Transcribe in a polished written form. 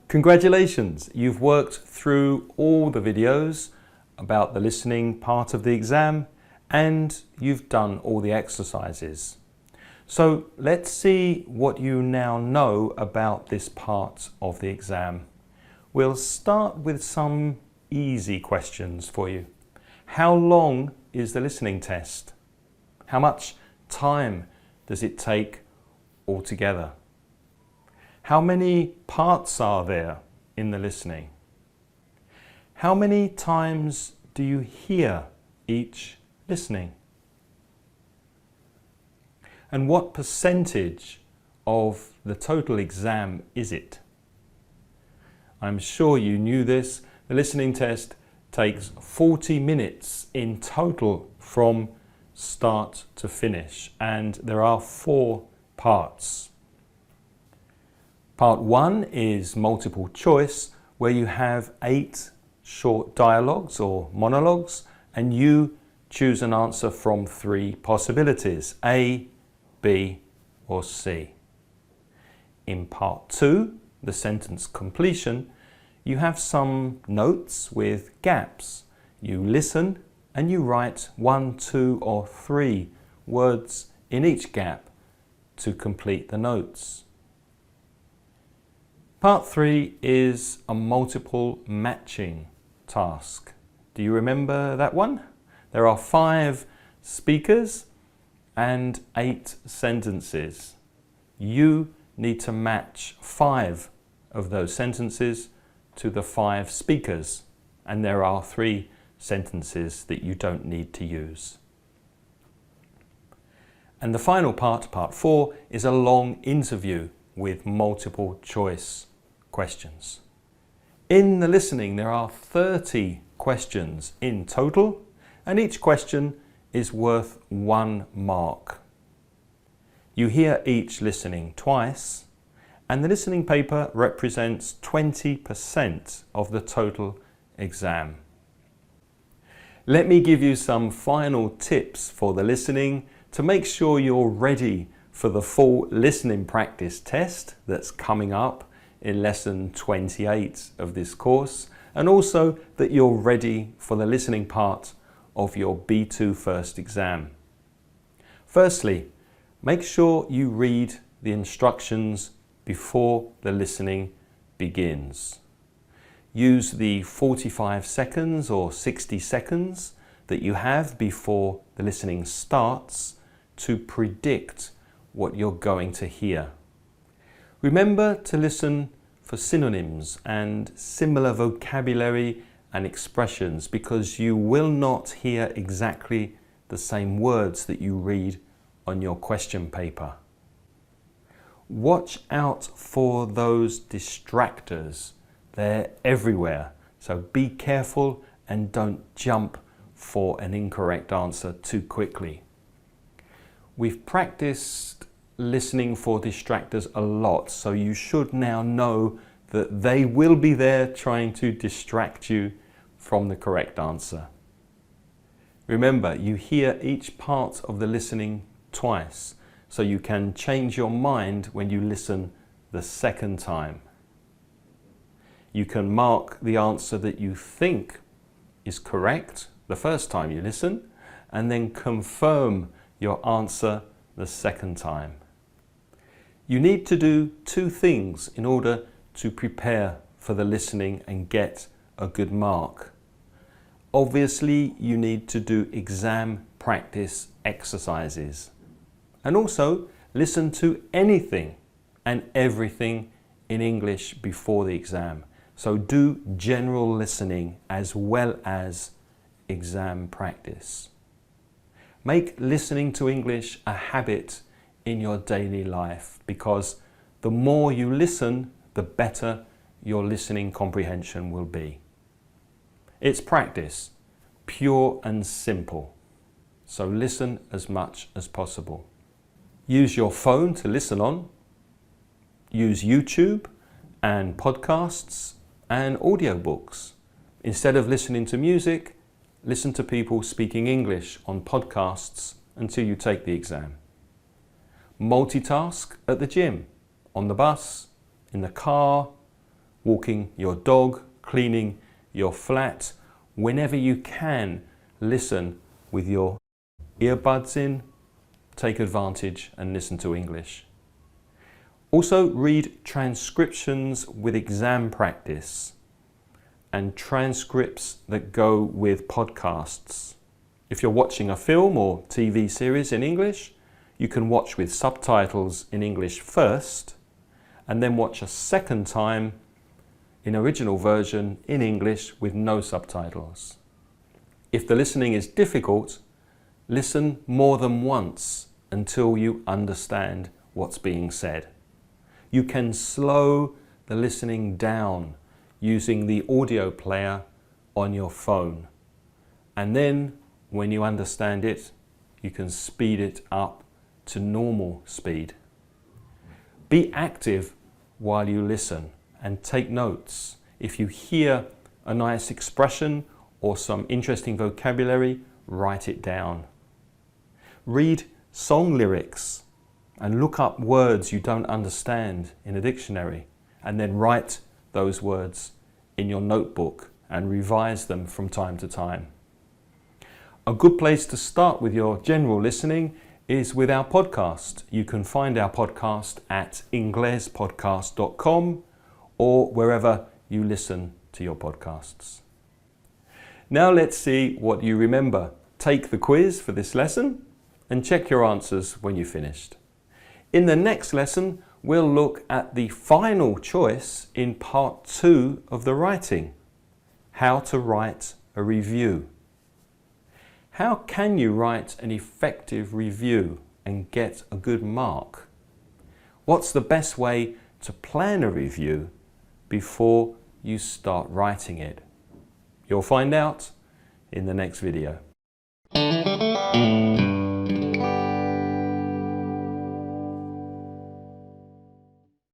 Congratulations, you've worked through all the videos about the listening part of the exam and you've done all the exercises. So let's see what you now know about this part of the exam. We'll start with some easy questions for you. How long is the listening test? How much time does it take altogether? How many parts are there in the listening? How many times do you hear each listening? And what percentage of the total exam is it? I'm sure you knew this. The listening test takes 40 minutes in total from start to finish, and there are 4 parts. Part 1 is multiple choice, where you have 8 short dialogues or monologues, and you choose an answer from 3 possibilities, A, B, or C. In part 2, the sentence completion, you have some notes with gaps. You listen and you write 1, 2, or 3 words in each gap to complete the notes. Part 3 is a multiple matching task. Do you remember that one? There are 5 speakers and 8 sentences. You need to match 5 of those sentences to the 5 speakers, and there are 3 sentences that you don't need to use. And the final part, part 4, is a long interview with multiple choice questions. In the listening, there are 30 questions in total, and each question is worth 1 mark. You hear each listening twice, and the listening paper represents 20% of the total exam. Let me give you some final tips for the listening to make sure you're ready for the full listening practice test that's coming up in lesson 28 of this course, and also that you're ready for the listening part of your B2 first exam. Firstly, make sure you read the instructions before the listening begins. Use the 45 seconds or 60 seconds that you have before the listening starts to predict what you're going to hear. Remember to listen for synonyms and similar vocabulary and expressions, because you will not hear exactly the same words that you read on your question paper. Watch out for those distractors. They're everywhere, so be careful and don't jump for an incorrect answer too quickly. We've practiced listening for distractors a lot, so you should now know that they will be there trying to distract you from the correct answer. Remember, you hear each part of the listening twice, so you can change your mind when you listen the second time. You can mark the answer that you think is correct the first time you listen, and then confirm your answer the second time. You need to do 2 things in order to prepare for the listening and get a good mark. Obviously, you need to do exam practice exercises, and also listen to anything and everything in English before the exam. So do general listening as well as exam practice. Make listening to English a habit in your daily life, because the more you listen, the better your listening comprehension will be. It's practice, pure and simple. So listen as much as possible. Use your phone to listen on. Use YouTube and podcasts and audiobooks. Instead of listening to music, listen to people speaking English on podcasts until you take the exam. Multitask at the gym, on the bus, in the car, walking your dog, cleaning your flat. Whenever you can, listen with your earbuds in, take advantage and listen to English. Also read transcriptions with exam practice and transcripts that go with podcasts. If you're watching a film or TV series in English, you can watch with subtitles in English first and then watch a second time in original version in English with no subtitles. If the listening is difficult, listen more than once until you understand what's being said. You can slow the listening down using the audio player on your phone. And then, when you understand it, you can speed it up to normal speed. Be active while you listen and take notes. If you hear a nice expression or some interesting vocabulary, write it down. Read song lyrics and look up words you don't understand in a dictionary, and then write those words in your notebook and revise them from time to time. A good place to start with your general listening is with our podcast. You can find our podcast at inglespodcast.com or wherever you listen to your podcasts. Now let's see what you remember. Take the quiz for this lesson and check your answers when you've finished. In the next lesson, we'll look at the final choice in part 2 of the writing, how to write a review. How can you write an effective review and get a good mark? What's the best way to plan a review before you start writing it? You'll find out in the next video.